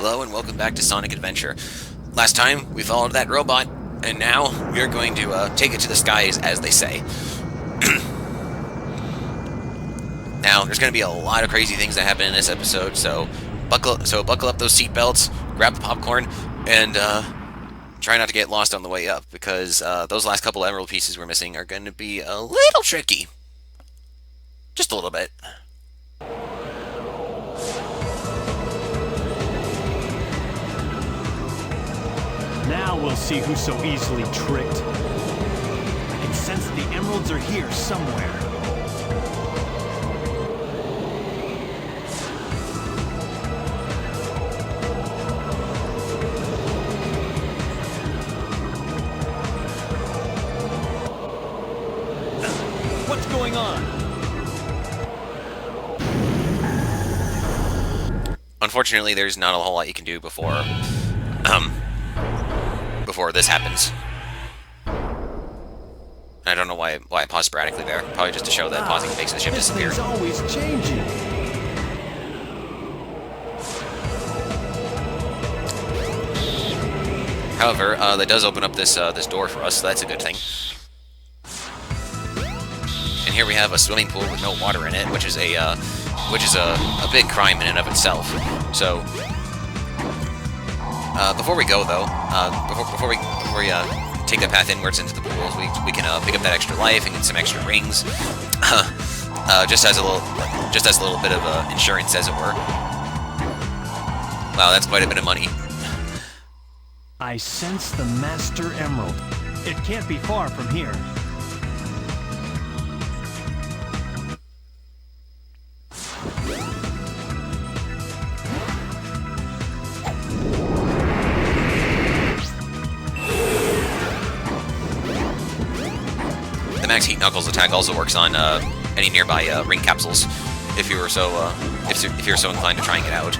Hello and welcome back to Sonic Adventure. Last time, we followed that robot, and now we're going to take it to the skies, as they say. Now, there's going to be a lot of crazy things that happen in this episode, so buckle up those seatbelts, grab the popcorn, and try not to get lost on the way up, because those last couple emerald pieces we're missing are going to be a little tricky. Just a little bit. Now we'll see who's so easily tricked. I can sense that the emeralds are here somewhere. What's going on? Unfortunately, there's not a whole lot you can do before this happens. I don't know why I paused sporadically there. Probably just to show that pausing makes the ship disappear. This thing's always changing. However, that does open up this this door for us, so that's a good thing. And here we have a swimming pool with no water in it, which is a big crime in and of itself. So. Before we go, though, before we take the path inwards into the pools, we can pick up that extra life and get some extra rings, just as a little bit of insurance, as it were. Wow, that's quite a bit of money. I sense the Master Emerald. It can't be far from here. The Max Heat Knuckles attack also works on any nearby ring capsules, if you're so inclined to try and get out.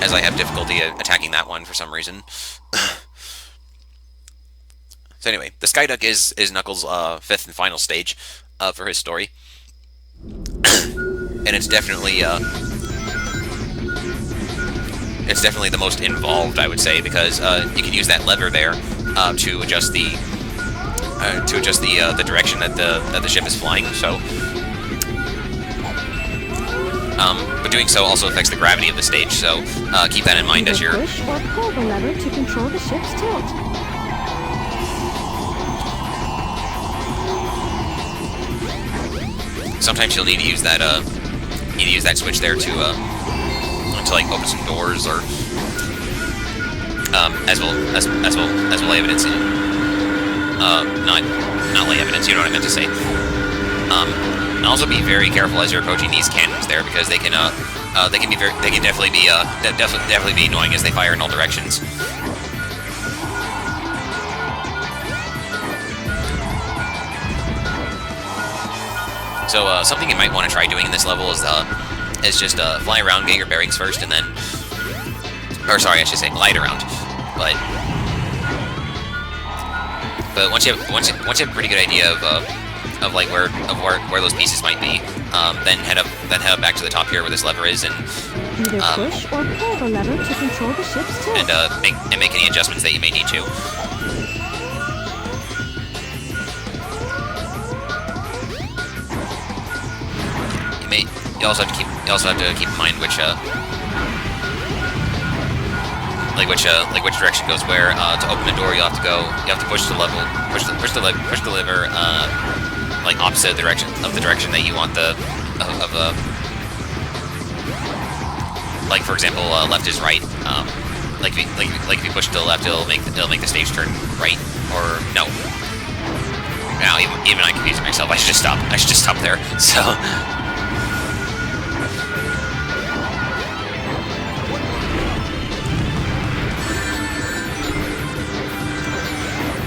As I have difficulty attacking that one for some reason. So anyway, the Skyduck is Knuckles' fifth and final stage for his story, and it's definitely the most involved, I would say, because you can use that lever there to adjust the direction that the ship is flying. So, but doing so also affects the gravity of the stage. So keep that in mind as you're push or pull the lever to control the ship's tilt. Sometimes you'll need to use that switch there to like open some doors, or as well lay evidence in. Not lay evidence, you know what I meant to say. And also be very careful as you're approaching these cannons there, because they can definitely be annoying as they fire in all directions. So something you might want to try doing in this level is just fly around, get your bearings first, and then, or sorry, I should say glide around, but once you have a pretty good idea of where those pieces might be, then head up back to the top here where this lever is, and either push or pull the lever to control the ship's tilt. And make any adjustments that you may need to. You also have to keep in mind which direction goes where. To open the door, you have to push the lever like opposite the direction that you want like, for example, left is right. Like if you push to the left, it'll make the stage turn right, or no. Now even I'm confusing myself. I should just stop there. So.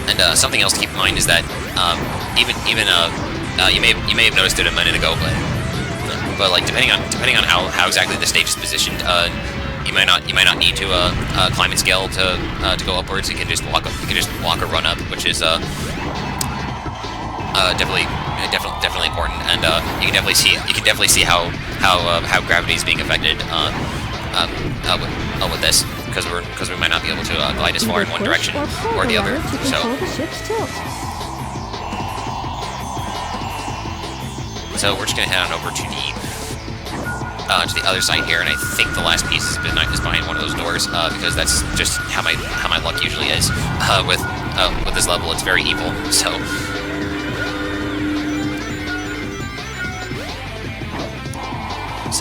And something else to keep in mind is that you may have noticed it a minute ago, but like depending on how exactly the stage is positioned, you might not need to climb and scale to go upwards. You can just walk or run up, which is definitely important, and you can definitely see how gravity is being affected with this, because we might not be able to glide as far in one direction or the other. So we're just gonna head on over to the other side here, and I think the last piece is behind one of those doors, because that's just how my luck usually is with this level. It's very evil. So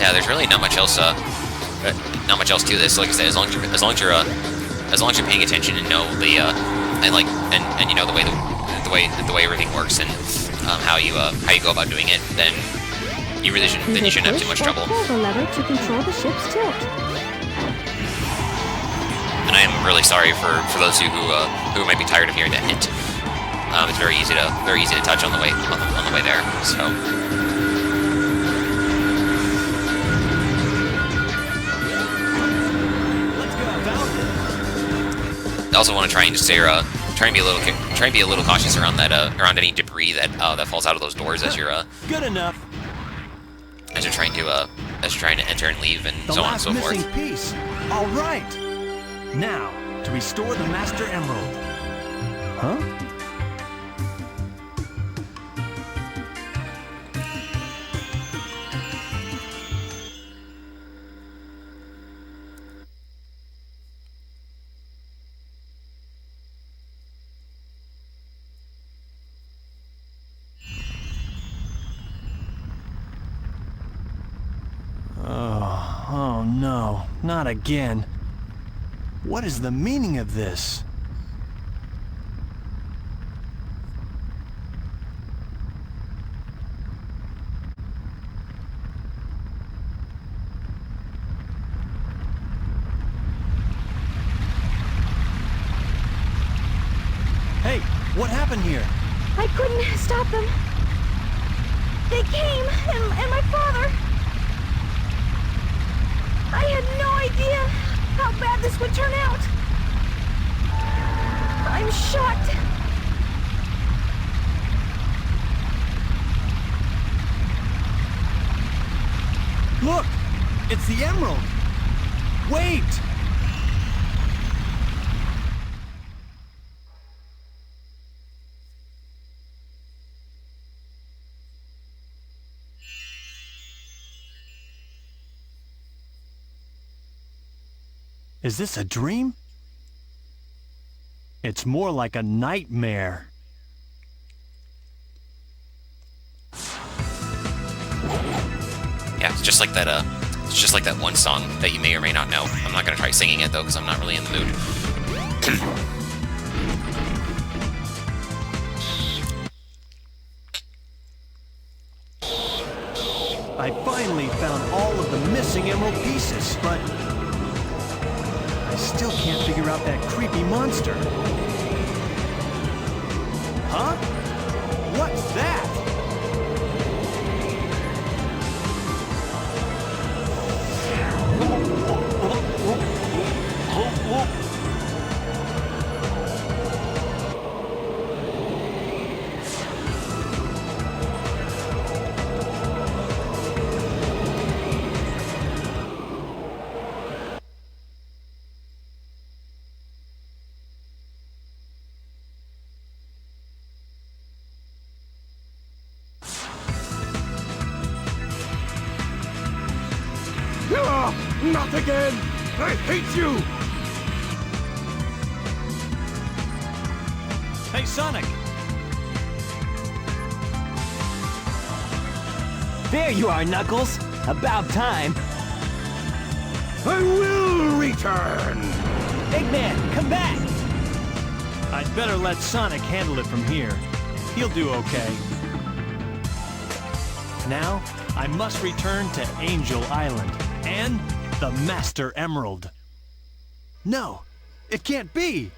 yeah, there's really not much else to this. Like I said, as long as you're paying attention and know the and you know the way everything works and how you go about doing it, then you shouldn't have too much trouble. Pull the lever to control the ship's tilt. And I am really sorry for those of you who might be tired of hearing that hint. It's very easy to touch on the way there. So. I also want to try and just try and be a little cautious around around any debris that falls out of those doors as you're good enough. As you're trying to enter and leave and so on and so forth. The last missing piece. All right. Now to restore the Master Emerald. Huh? Oh no, not again. What is the meaning of this? Hey, what happened here? I couldn't stop them. They came, and my father... I had no idea how bad this would turn out. I'm shocked. Look! It's the emerald! Wait! Is this a dream? It's more like a nightmare. Yeah, it's just like that. It's just like that one song that you may or may not know. I'm not gonna try singing it though, because I'm not really in the mood. I finally found all of the missing emerald pieces, but I still can't figure out that creepy monster. Huh? What's that? Not again! I hate you! Hey, Sonic! There you are, Knuckles! About time! I will return! Eggman, come back! I'd better let Sonic handle it from here. He'll do okay. Now, I must return to Angel Island and the Master Emerald. No, it can't be!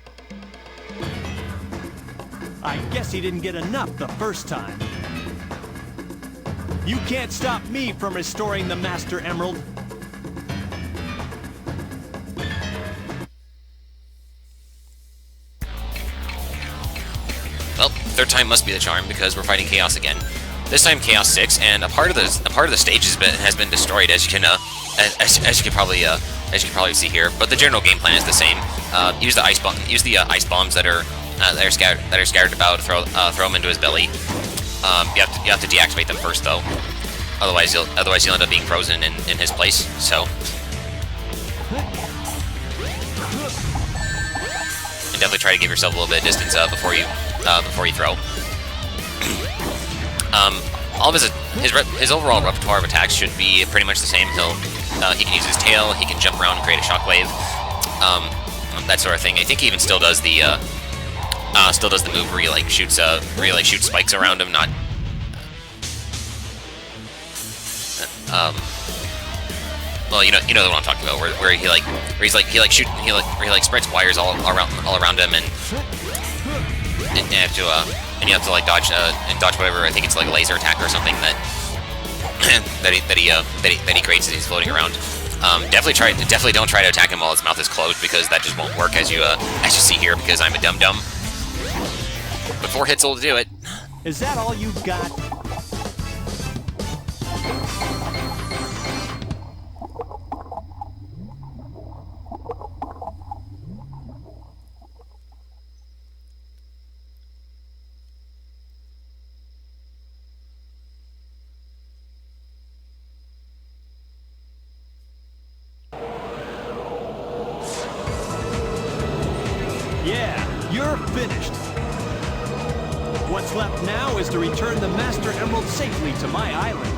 I guess he didn't get enough the first time. You can't stop me from restoring the Master Emerald. Well, third time must be the charm because we're fighting Chaos again. This time Chaos 6, and a part of the stage has been destroyed, as you can as you can probably see here. But the general game plan is the same. Use the ice bombs that are scattered about. Throw them into his belly. You have to deactivate them first though. Otherwise you'll end up being frozen in his place. So. And definitely try to give yourself a little bit of distance before you throw. All of his overall repertoire of attacks should be pretty much the same. He can use his tail, he can jump around and create a shockwave, that sort of thing. I think he even still does the move where he like shoots spikes around him. Not well, you know the one I'm talking about, where he spreads wires all around him, and you have to like dodge whatever. I think it's like a laser attack or something that he creates as he's floating around. Definitely don't try to attack him while his mouth is closed, because that just won't work, as you see here, because I'm a dum-dum. But 4 hits will do it. Is that all you've got? Yeah, you're finished. What's left now is to return the Master Emerald safely to my island.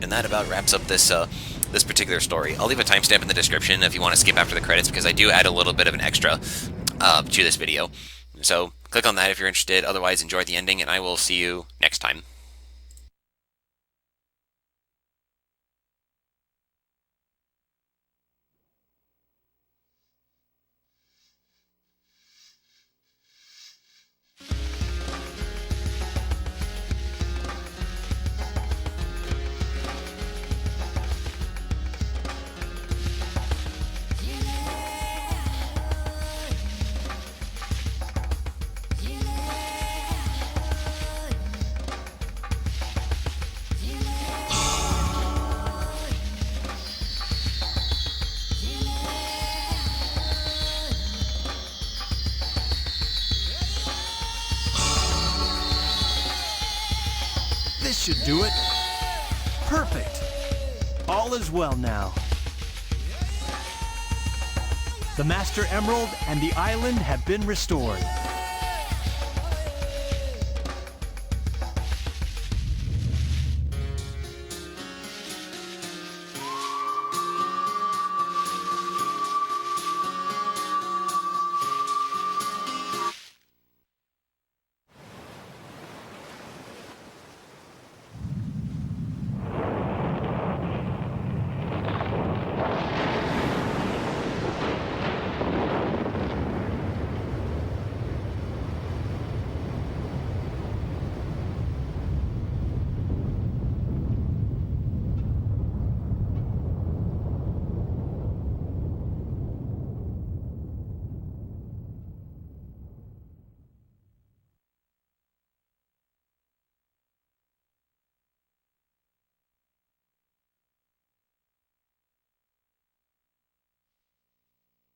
And that about wraps up this particular story. I'll leave a timestamp in the description if you want to skip after the credits, because I do add a little bit of an extra to this video. So click on that if you're interested. Otherwise, enjoy the ending, and I will see you next time. This should do it. Perfect. All is well now. The Master Emerald and the island have been restored.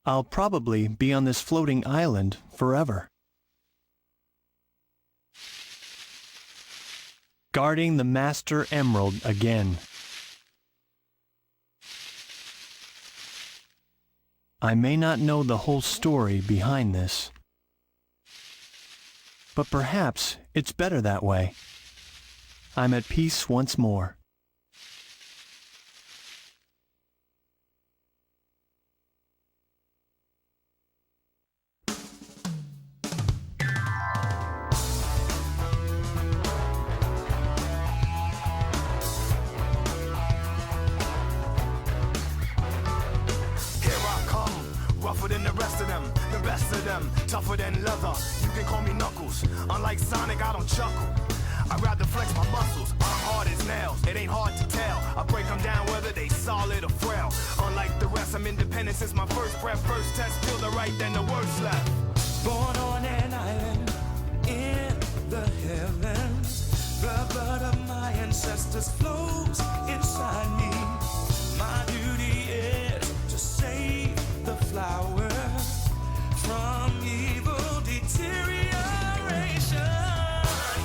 I'll probably be on this floating island forever. Guarding the Master Emerald again. I may not know the whole story behind this, but perhaps it's better that way. I'm at peace once more. Than the rest of them, the best of them, tougher than leather. You can call me Knuckles. Unlike Sonic, I don't chuckle. I'd rather flex my muscles. I'm hard hard as nails, it ain't hard to tell. I break them down whether they solid or frail. Unlike the rest, I'm independent since my first breath. First test, feel the right, then the worst left. Born on an island in the heavens, the blood of my ancestors flows inside me. My duty is to save the flower from evil deterioration.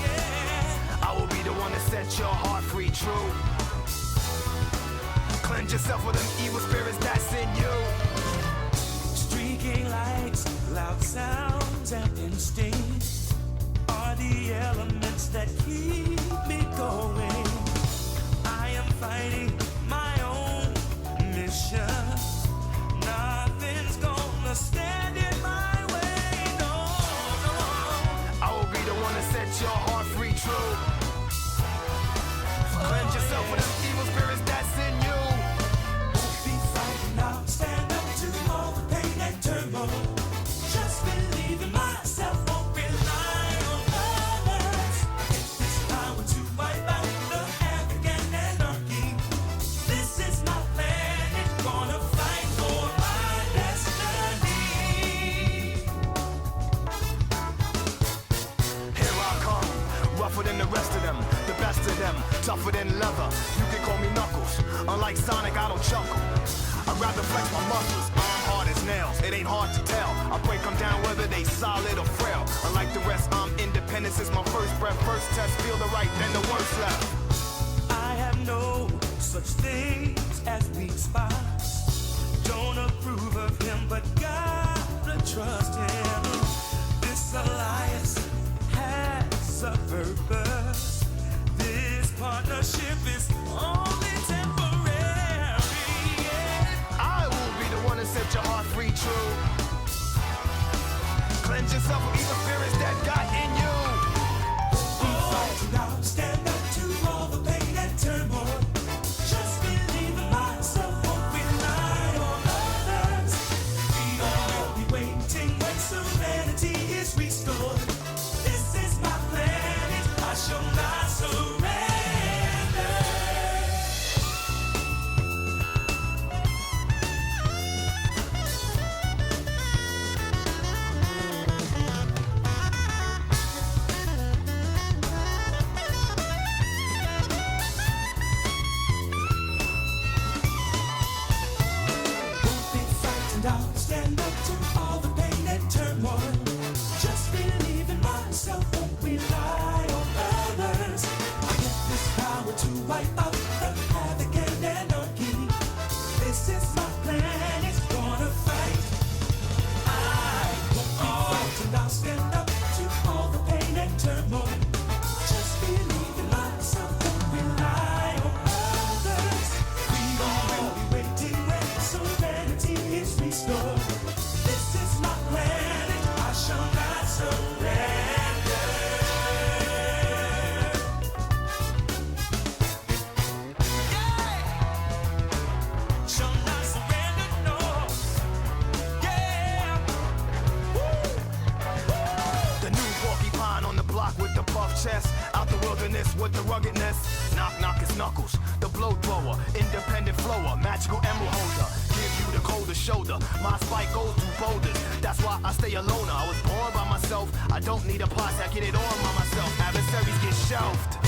Yeah. I will be the one to set your heart free, true. Cleanse yourself with them evil spirits that's in you. Streaking lights, loud sounds, and instincts are the elements that keep me going. I am fighting my own mission. Nothing's gonna stand in my way, no, no. I will be the one to set your heart free, true. Cleanse yourself with them evil spirits that's in you. Won't be fighting, I'll stand up to all the pain and turmoil. Just believe in myself, won't rely on others. Get this power to wipe out the havoc and anarchy. This is my plan, it's gonna fight for my destiny. Here I come, rougher than the rest of them, the best of them, tougher than leather. You can call me Knuckles. Unlike Sonic, I don't chuckle. I'd rather flex my muscles. I'm hard as nails, it ain't hard to tell. I break them down whether they solid or frail. Unlike the rest, I'm independent since my first breath. First test, feel the right, then the worst left. I have no such things as weak spots. Don't approve of him, but gotta trust him. This alliance has a purpose. This partnership is only temporary. Yeah. I will be the one to set your heart free, true. Cleanse yourself of evil spirits that got in you. Be fighting, I'll stand up to all the pain and turmoil. Just believe in myself, won't rely on others. We all be waiting when serenity is restored. This is my planet, I shall not surrender. Won't be frightened, I'll stand up to all the pain and turmoil. Just believe in myself, won't rely on others. I get this power to wipe out the havoc and anarchy. This is my plan, it's gonna fight. I won't be frightened, I'll stand up to all the pain and turmoil. Just believe in myself, won't rely on others. We will be waiting when serenity is restored. This is my planet, I shall not surrender. Yeah! Shall not surrender, no. Yeah! Woo! The new porcupine on the block with the buff chest. Out the wilderness with the ruggedness. Knock, knock, it's Knuckles. The blow thrower, independent flower, magical emerald holder. Give you the coldest shoulder. My spike goes through boulders. That's why I stay alone. I was born by myself. I don't need a posse, I get it on by myself. Adversaries get shelved.